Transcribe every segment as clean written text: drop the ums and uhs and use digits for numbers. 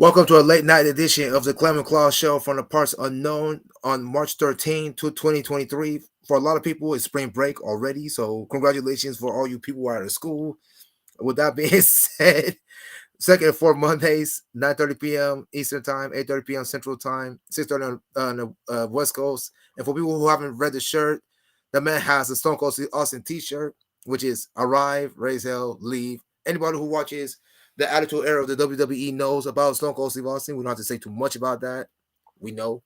Welcome to a late night edition of the Clem and Claw Show from the parts unknown on March 13th to 2023. For a lot of people, it's spring break already, so congratulations for all you people who are out of school. With that being said, second and fourth Mondays, 9:30 p.m. Eastern Time, 8:30 p.m. Central Time, 6:30 on the West Coast. And for people who haven't read the shirt, the man has a Stone Cold Steve Austin t-shirt, which is Arrive, Raise Hell, Leave. Anybody who watches the Attitude Era of the WWE knows about Stone Cold Steve Austin. We don't have to say too much about that. We know.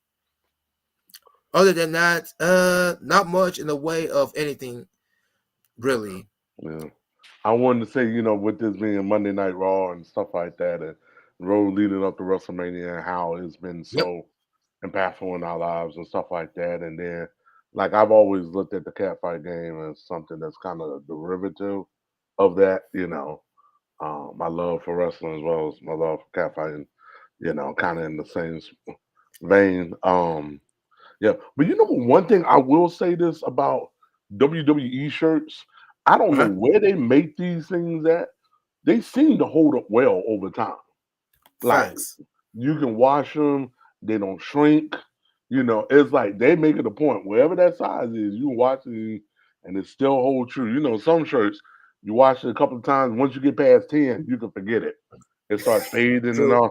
Other than that, not much in the way of anything, really. Yeah. I wanted to say, with this being Monday Night Raw and stuff like that, and the road leading up to WrestleMania and how it's been Yep. so impactful in our lives and stuff like that. And then, like, I've always looked at the catfight game as something that's kind of a derivative of that. My love for wrestling as well as my love for catfighting, kind of in the same vein. Yeah, but one thing I will say this about WWE shirts, I don't know Uh-huh. where they make these things at. They seem to hold up well over time. Like Facts. you can wash them, they don't shrink. It's like they make it a point wherever that size is, you wash it and it still hold true. Some shirts you wash it a couple of times. Once you get past 10, you can forget it. It starts fading and True. all.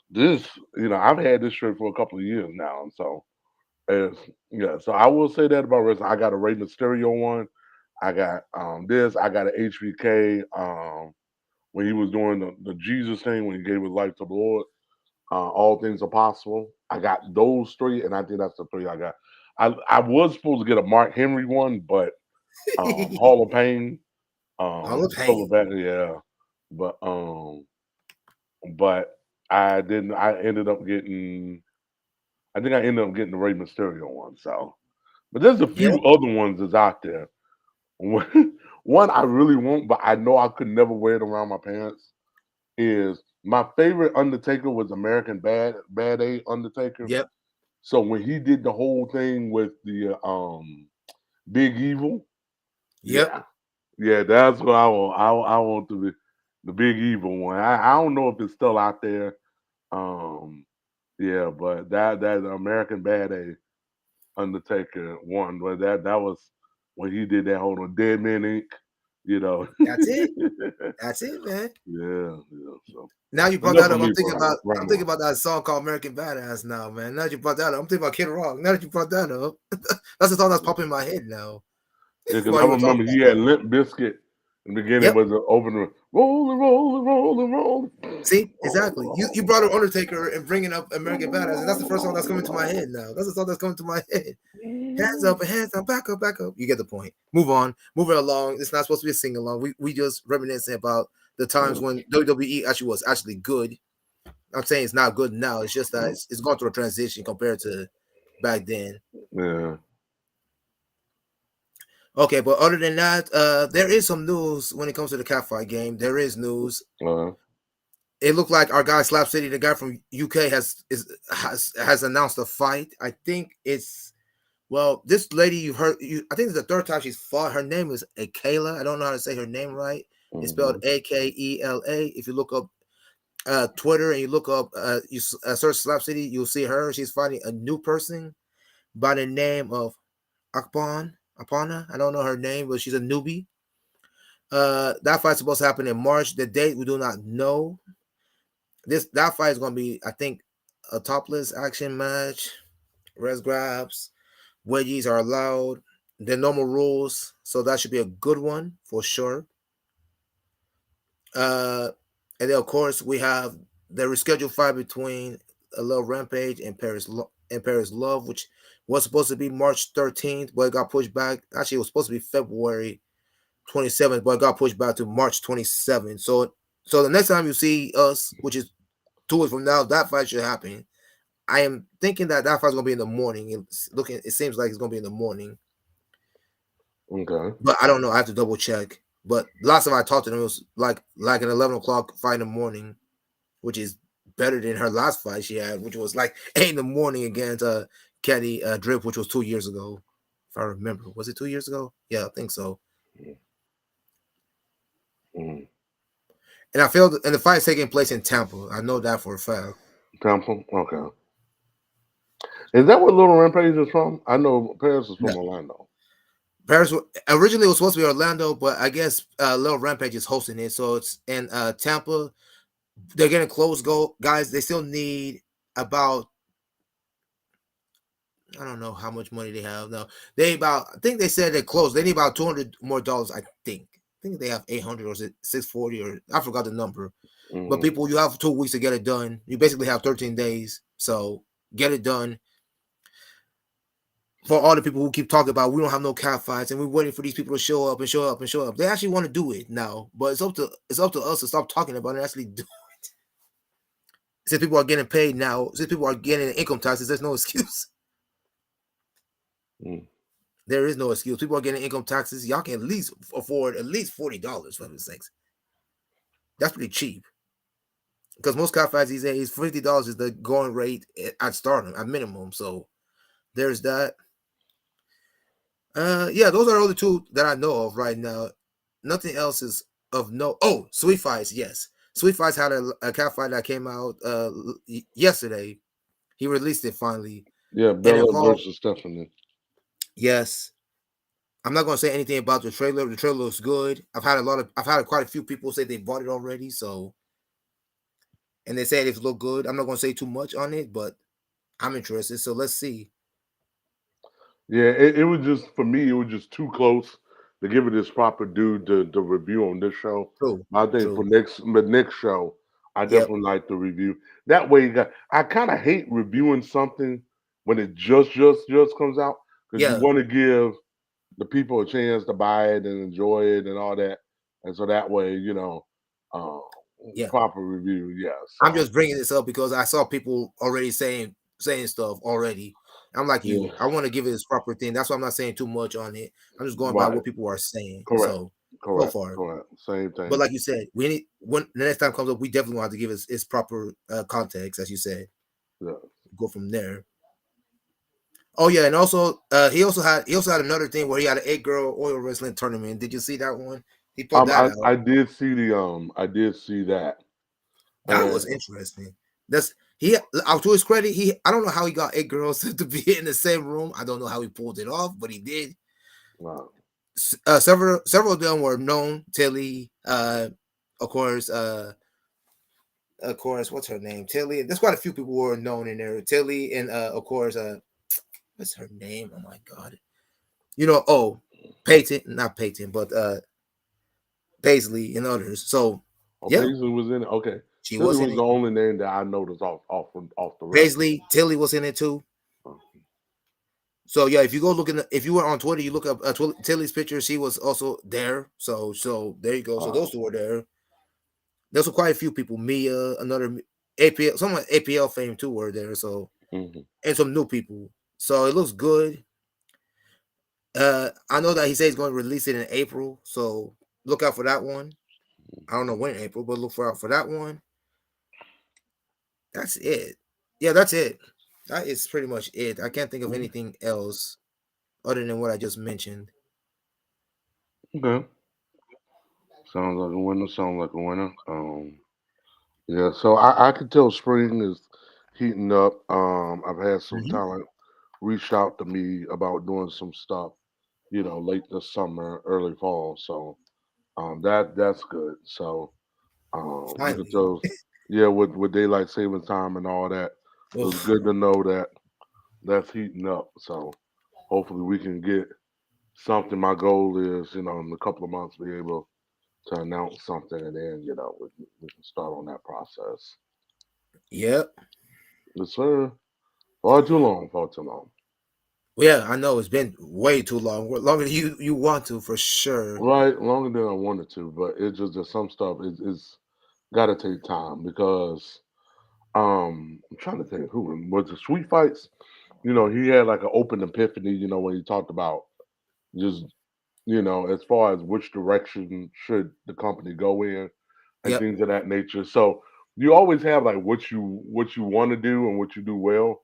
This, I've had this shirt for a couple of years now, and so it's, yeah, so I will say that about wrestling. I got a Rey Mysterio one. I got this. I got an HBK when he was doing the Jesus thing when he gave his life to the Lord. All things are possible. I got those three, and I think that's the three I got. I was supposed to get a Mark Henry one, but Hall of Pain, All the Soul of pain. Battle, yeah. But I didn't. I think I ended up getting the Rey Mysterio one. So, but there's a Yeah. few other ones that's out there. One I really want, but I know I could never wear it around my parents. Is my favorite Undertaker was American Bad A Undertaker. Yep. So when he did the whole thing with the Big Evil, Yep. yeah, yeah, that's what I want. I want to be the Big Evil one. I don't know if it's still out there. Um, yeah, but that American Bad A Undertaker one, but that was when he did that whole Dead Man Inc. You know. That's it. That's it, man. Yeah, yeah. So Now you brought enough that of up. me I'm for thinking about I'm thinking rambling. about that song called American Badass now, man. Now that you brought that up, I'm thinking about Kid Rock. Now that you brought that up, that's the song that's popping in my head now. Yeah, because While I you were talking remember he about had that. Limp Biscuit in the beginning Yep. was the opener. Roll. See, exactly. You brought up Roll. Undertaker and bringing up American Badass, and that's the first song that's coming to my head now. That's the song that's coming to my head. Hands up and hands down, back up, back up. You get the point. Move on, moving along. It's not supposed to be a sing along. We just reminiscing about the times when WWE actually was actually good. I'm saying it's not good now. It's just that it's going through a transition compared to back then. Yeah. Okay, but other than that, there is some news when it comes to the catfight game. There is news. Uh, It looked like our guy Slap City, the guy from UK, has announced a fight. I think it's this lady you heard. I think it's the third time she's fought. Her name is Akela. I don't know how to say her name right. It's spelled mhm. Akela. If you look up Twitter and you look up search Slap City, you'll see her. She's fighting a new person by the name of Apana. I don't know her name, but she's a newbie. That fight's supposed to happen in March. The date we do not know. That fight is gonna be, I think, a topless action match. Res grabs, wedgies are allowed. The normal rules, so that should be a good one for sure. Uh, and then of course we have the rescheduled fight between a Love Rampage and Paris Love, which was supposed to be March 13th, but it got pushed back. Actually, it was supposed to be February 27th, but it got pushed back to March 27th. So the next time you see us, which is 2 weeks from now, that fight should happen. I am thinking that fight's gonna be in the morning. It seems like it's gonna be in the morning, Okay. but I don't know. I have to double check. But last time I talked to them, it was like an 11 o'clock fight in the morning, which is better than her last fight she had, which was like 8 in the morning against Kenny Drip, which was 2 years ago, if I remember. Was it 2 years ago? Yeah, I think so. Mm. And I feel and the fight is taking place in Tampa. I know that for a fact. Tampa. Okay. Is that where Little Rampage is from? I know Paris is No, from Orlando. Originally it was supposed to be Orlando, but I guess Little Rampage is hosting it, so it's in Tampa. They're getting close, go guys. They still need about, I don't know how much money they have. No, they about, I think they said they're close. They need about $200 more. I think they have 800 or is it 640 or I forgot the number. But Hmm. people, you have 2 weeks to get it done. You basically have 13 days, so get it done. For all the people who keep talking about we don't have no cat fights and we're waiting for these people to show up and show up and show up, they actually want to do it now. But it's up to us to stop talking about it and actually do. Since people are getting paid now, since people are getting income taxes, there's no excuse. Mm. There is no excuse. People are getting income taxes. Y'all can at least afford at least $40 for the sakes. That's pretty cheap. Because most cafes these days, $50 is the going rate at starting at minimum. So there's that. Yeah, those are the only two that I know of right now. Nothing else is of no. Oh, Sweet Fights, yes. Sweet Fights had a cat fight that came out yesterday. He released it finally, Yeah, and Bella involved, versus Stephanie. yes. I'm not gonna say anything about the trailer. The trailer looks good. I've had quite a few people say they bought it already. So, and they said it looked good. I'm not gonna say too much on it, but I'm interested. So let's see. Yeah, it was just for me. It was just too close to give it its proper due to review on this show. True, I think for true. the next show, I Yep, definitely like the review. That way, you got. I kind of hate reviewing something when it just comes out because you yeah, want to give the people a chance to buy it and enjoy it and all that, and so that way, uh, yeah. proper review. Yeah. I'm So just bringing this up because I saw people already saying stuff already. I'm like yeah, you. I want to give it its proper thing. That's why I'm not saying too much on it. I'm just going by right. what people are saying. Correct. So go Correct. for it. Correct. Same But thing. like you said, we need when the next time comes up, we definitely want to give its proper context, as you said. Yeah. Go from there. Oh yeah, and also he also had another thing where he had an 8 girl oil wrestling tournament. Did you see that one? He put that out. I did see I did see that, That and was interesting. That's he out to his credit, he I don't know how he got 8 girls to be in the same room. I don't know how he pulled it off, but he did. wow. Several of them were known. Tilly, of course, what's her name? Tilly. There's quite a few people who were known in there. Tilly and of course, what's her name? Oh my god. Peyton, not Peyton, but Paisley and others. So Oh, yeah, Paisley was in it. Okay, she Tilly was in was the it. only name that I noticed off the rip. Paisley, Tilly was in it too. Oh, So yeah, if you go look if you were on Twitter, you look up Tilly's picture. She was also there. So there you go. So those wow. two were there. There's quite a few people. Mia, another APL, someone APL fame too were there. So Hmm. and some new people. So it looks good. I know that he says he's going to release it in April. So look out for that one. I don't know when in April, but look out for that one. That's it. Yeah, that's it. That is pretty much it. I can't think of anything else other than what I just mentioned. Okay, sounds like a winner. Sounds like a winner. Yeah. So I could tell spring is heating up. I've had some Mhm. talent reached out to me about doing some stuff. Late this summer, early fall. So that's good. So you could Finally. tell, yeah, with daylight saving time and all that, it's Oof. good to know that that's heating up. So hopefully we can get something. My goal is, in a couple of months, be able to announce something, and then we can start on that process. Yep. Yes, sir. Far too long. Far too long. Well, yeah, I know it's been way too long. Longer than you want to for sure. Right, longer than I wanted to, but it's just that some stuff is got to take time because I'm trying to think who was the Sweet Fights. He had like an open epiphany. When he talked about just as far as which direction should the company go in and Yep. things of that nature. So you always have like what you want to do and what you do well,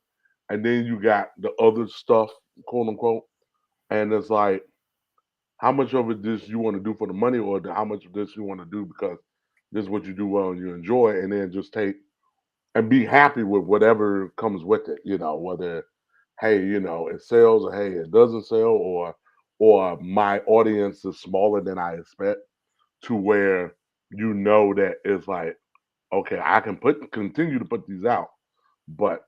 and then you got the other stuff, quote unquote. And it's like how much of it this you want to do for the money, or how much of this you want to do because this is what you do well and you enjoy, and then just take and be happy with whatever comes with it. Whether hey, it sells, or hey, it doesn't sell, or my audience is smaller than I expect, to where that it's like, okay, I can continue to put these out, but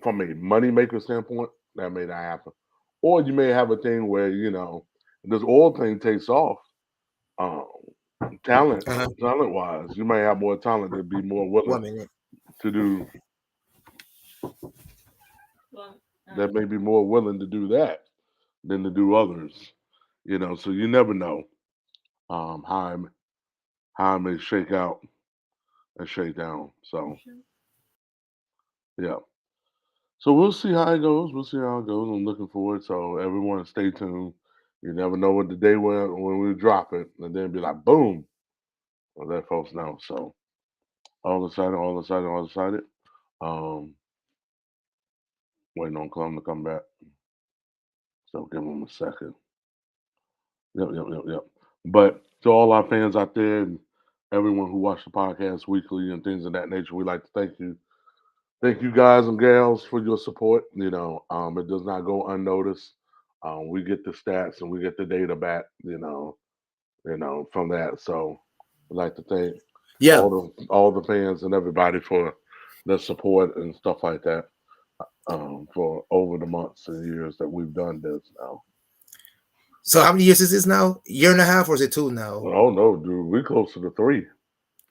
from a money maker standpoint, that may not happen. Or you may have a thing where this oil thing takes off. Um, talent, Uh-huh. talent wise, you may have more talent to be more willing 1 minute. to do that. May be more willing to do that than to do others. So you never know how I may shake out and shake down. So yeah. So we'll see how it goes. We'll see how it goes. I'm looking forward. So everyone, stay tuned. You never know what the day when we drop it, and then be like, boom, I'll let folks know. So all excited, all excited, all excited. Um, waiting on Clem to come back. So give him a second. Yep, yep, yep, yep. But to all our fans out there and everyone who watch the podcast weekly and things of that nature, we'd like to thank you. Thank you guys and gals for your support. It does not go unnoticed. We get the stats and we get the data back, from that. So I'd like to thank Yeah. all the fans and everybody for their support and stuff like that. For over the months and years that we've done this now. So how many years is this now? Year and a half, or is it two now? Oh no, dude, we close to the three.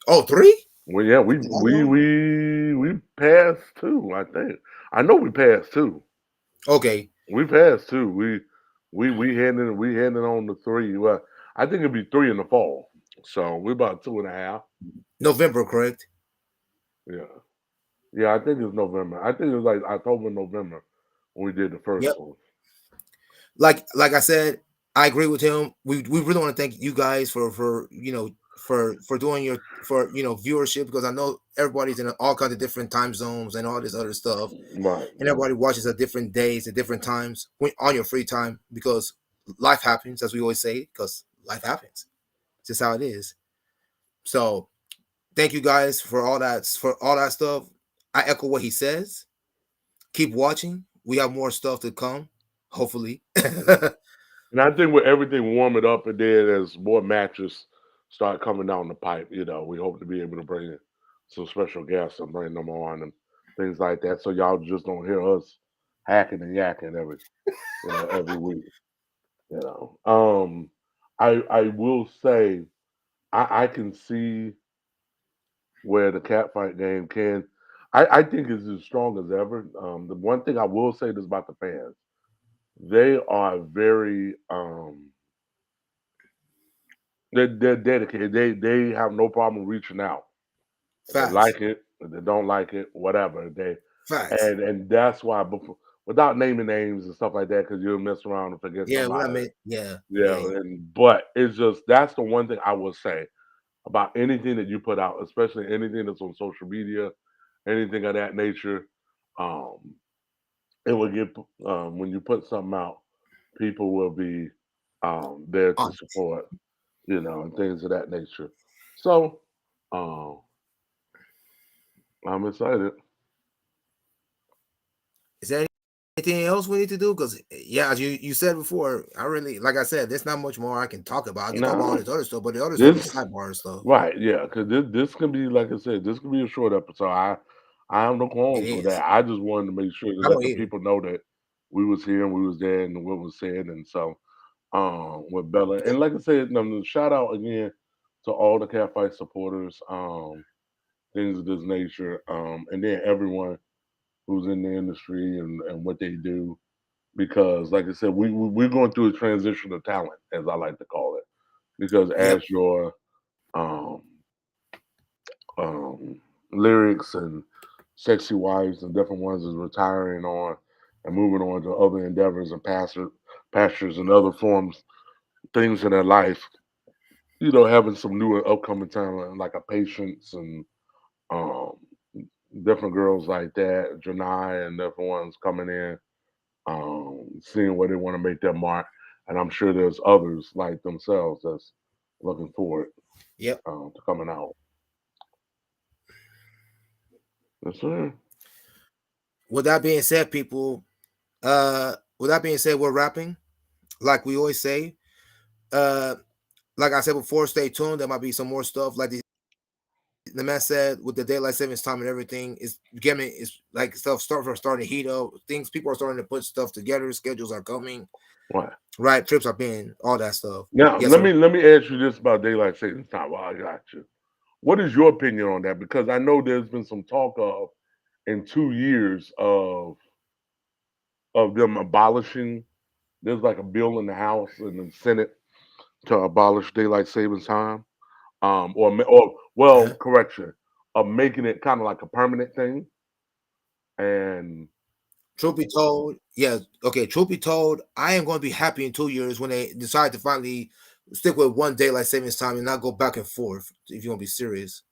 Oh, three? Well, yeah, we Is it that we long? we we passed two. I think. I know we passed two. Okay. We passed two. We heading on the three. Well, I think it'd be three in the fall. So we're about 2.5. November, correct? Yeah, yeah. I think it's November. I think it was like October, November when we did the first Yep. one. Like I said, I agree with him. We really want to thank you guys for doing your for viewership, because I know everybody's in all kinds of different time zones and all this other stuff, Right, and everybody watches at different days at different times when on your free time, because life happens, as we always say, because life happens. It's just how it is. So thank you guys for all that stuff. I echo what he says. Keep watching. We have more stuff to come, hopefully. and I think with everything warming up, and then as more matches start coming down the pipe, we hope to be able to bring in some special guests and bring them on and things like that. So y'all just don't hear us hacking and yakking every week. You know, I will say I can see where the catfight game can. I think is as strong as ever. The one thing I will say this about the fans, they are very they're dedicated. They have no problem reaching out. If they Facts. like it, if they don't like it, whatever. Facts. And that's why without naming names and stuff like that, because you'll mess around and forget Yeah, what I somebody. meant. Yeah, Yeah, yeah. but it's just that's the one thing I will say about anything that you put out, especially anything that's on social media, anything of that nature. Um, it will get when you put something out, people will be there to On. support, and things of that nature. So um, I'm excited. Is there anything else we need to do? Because yeah, as you said before, I really, like I said, there's not much more I can talk about. I can talk about all No, this other stuff, but the other stuff is this sidebar stuff. right, yeah, because this can be like I said, this can be a short episode. I have no It qualms with is. that. I just wanted to make sure to I let don't the either. people know that we was here and we was there and what was said, and so with Bella. And like I said, shout out again to all the Catfight supporters, things of this nature, and then everyone who's in the industry and what they do. Because, like I said, we're going through a transition of talent, as I like to call it. Because Yep. as your um, um, lyrics and sexy wives and different ones is retiring on and moving on to other endeavors and pastures and other forms, things in their life, having some new and upcoming talent like a Patience and um, different girls like that, Janai and different ones coming in, seeing where they want to make their mark. And I'm sure there's others like themselves that's looking forward Yep. to coming out. Yes, sir. With that being said, people, with that being said, we're wrapping. Like we always say, uh, like I said before, stay tuned. There might be some more stuff. Like the man said, with the daylight savings time and everything, is getting is like stuff starting to heat up. Things people are starting to put stuff together. Schedules are coming. Right. Right, trips are being all that stuff. Now, Yes, sir. let me ask you this about daylight savings time while I got you. What is your opinion on that? Because I know there's been some talk of in 2 years of them abolishing. There's like a bill in the House and the Senate to abolish daylight savings time. Or Uh-huh. well, correction, of making it kind of like a permanent thing. And Truth be told, yeah, okay. Truth be told, I am going to be happy in 2 years when they decide to finally stick with one daylight savings time and not go back and forth. If you want to be serious,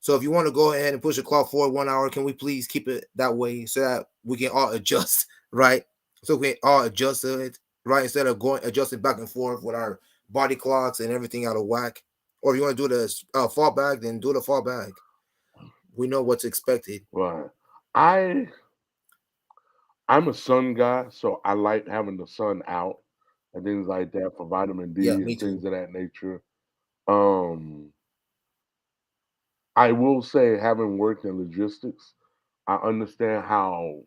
so if you want to go ahead and push the clock forward 1 hour, can we please keep it that way so that we can all adjust, right? So we can all adjust to it, right? Instead of going adjusting back and forth with our body clocks and everything out of whack. Or if you want to do the fall back, then do the fall back. We know what's expected. right, I I'm a sun guy, so I like having the sun out and things like that for vitamin Yeah, D me and too. things of that nature. Um, I will say, having worked in logistics, I understand how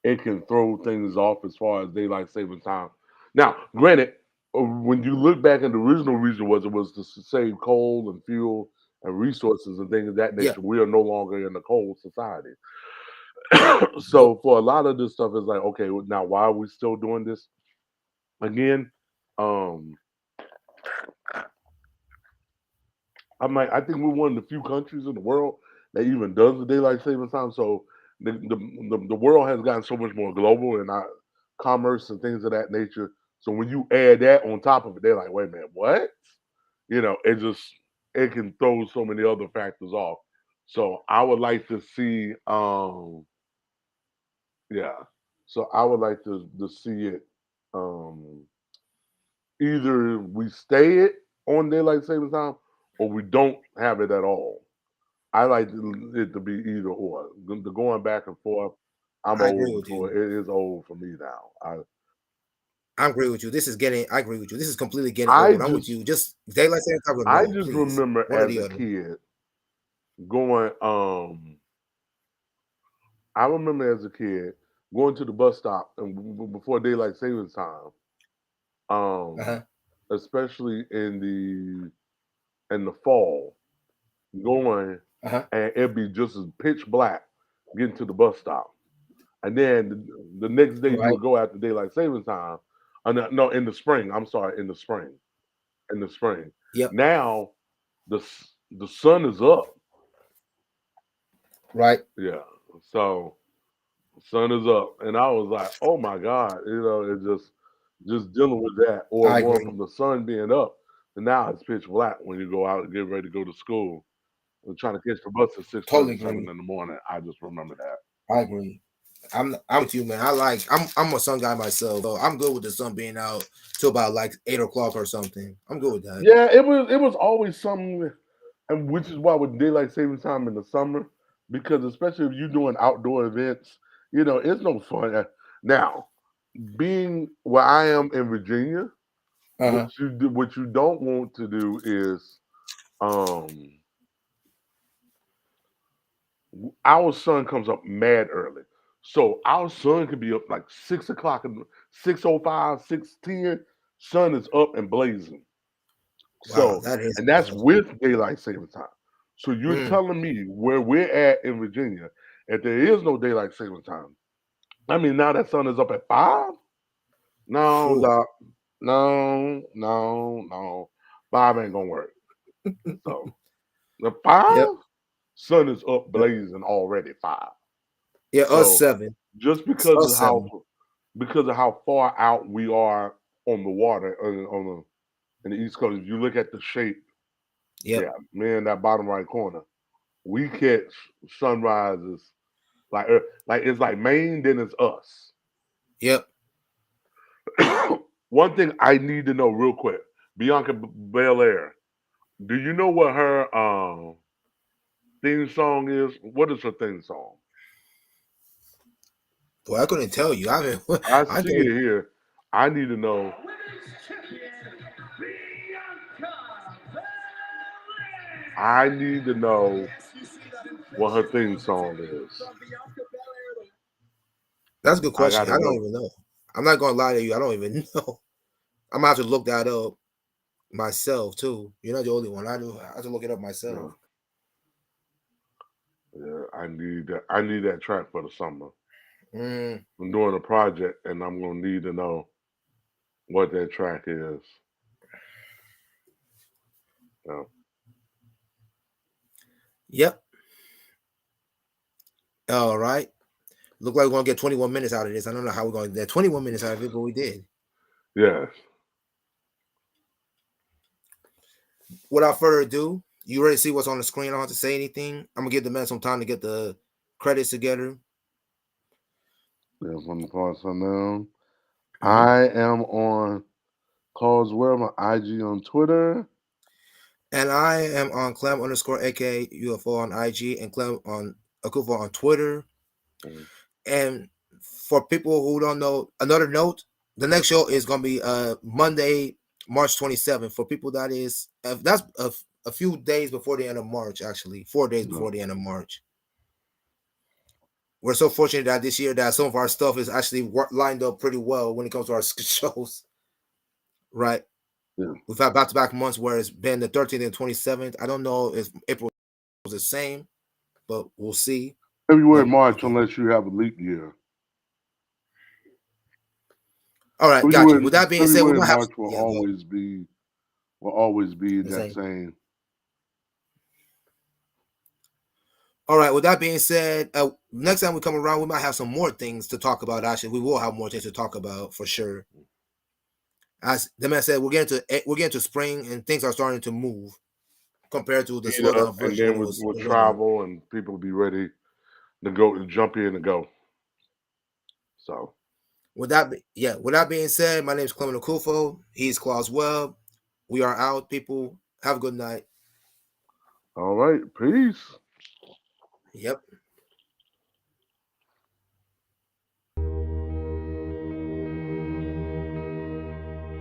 it can throw things off as far as daylight saving time. Now, granted, when you look back at the original reason was it was to save coal and fuel and resources and things of that Yeah, nature. We are no longer in a coal society. nope. So for a lot of this stuff, it's like, okay, well, now why are we still doing this again? Um, I think we're one of the few countries in the world that even does the daylight saving time. So the world has gotten so much more global and our commerce and things of that nature. So when you add that on top of it, they're like, wait a minute, what? It just it can throw so many other factors off. So I would like to see, yeah. So I would like to see it, um, either we stay it on daylight saving time or we don't have it at all. I like it to be either or. The going back and forth, I'm I agree old with for you. it. It is old for me now. I agree with you. This is getting. I agree with you. This is completely getting I old. I'm with just you. Just daylight saving time or I no, just please. remember One or as the a other. kid going. I remember as a kid going to the bus stop and before daylight savings time. Uh Um, huh. especially in the fall, going Uh huh. and it'd be just as pitch black getting to the bus stop. And then the next day you Right. would go after daylight savings time. No, in the spring. I'm sorry, in the spring. In the spring. Yep. Now the sun is up. Right. Yeah. So sun is up, and I was like, oh my god, it's just dealing with that, or I going agree. from the sun being up, and now it's pitch black when you go out and get ready to go to school. And trying to catch the bus at six Totally thirty seven agree. in the morning. I just remember that. I agree. I'm with you, man. I'm a sun guy myself. So I'm good with the sun being out till about like 8 o'clock or something. I'm good with that. Yeah, it was always something, and which is why with daylight saving time in the summer, because especially if you're doing outdoor events, it's no fun. Now, being where I am in Virginia, Uh huh. what you don't want to do is, um our sun comes up mad early. So our sun could be up like 6 o'clock and 6:05, 6:10. Sun is up and blazing. Wow, So, that is and that's wild. with daylight saving time. So you're Mm, telling me where we're at in Virginia, if there is no daylight saving time, I mean now that sun is up at 5? No, phew. doc. No, no, no. 5 ain't gonna work. So the Yep. 5, sun is up Yep. blazing already 5. Yeah, us So seven. just It's us seven. because of how far out we are on the water on in the East Coast, if you look at the shape, Yep. yeah, man, that bottom right corner, we catch sunrises like it's like Maine, then it's us. Yep. One thing I need to know real quick, Bianca Belair, do you know what her theme song is? What is her theme song? Boy, I couldn't tell you. I mean, I I see thought it here. I need to know. I need to know what her theme song is. that's a good I question. gotta I don't know. even know. I'm not gonna lie to you. I don't even know. I'm gonna have to look that up myself too. You're not the only one. I have to look it up Yeah, myself. yeah. I need that. I need that track for the summer. Mm, I'm doing a project, and I'm gonna need to know what that track is. Yeah, yep. All right. Look like we're gonna get 21 minutes out of this. I don't know how we're gonna get 21 minutes out of it, but we did. yes, Without further ado, you ready to see what's on the screen? I don't have to say anything. I'm gonna give the man some time to get the credits together. yes. From the parts unknown. Hmm. I am on Carswell, my IG on Twitter. And I am on Clem underscore aka UFO on IG and Clem on Akufo on Twitter. Mm, And for people who don't know, another note: the next show is gonna be Monday, March 27th. For people that is that's a few days before the end of March, actually 4 days yeah, before the end of March. We're so fortunate that this year that some of our stuff is actually lined up pretty well when it comes to our shows. Right, yeah. we've had back-to-back months where it's been the 13th and 27th. I don't know if April was the same, but we'll see. February, But March, okay, unless you have a leap year. all right, got you. February, With that being said, we February, might have March yeah, go will always be in the that same. same. All right. With that being said, next time we come around, we might have some more things to talk about. Actually, we will have more things to talk about for sure. As the man said, we're getting to spring and things are starting to move compared to the Heat slow up, down and version when then it was with the winter. travel, and people be ready to go to jump in and go. So, With that being said, my name is Clement Okufo. He's Claus Webb. We are out, people. Have a good night. all right, peace. Yep.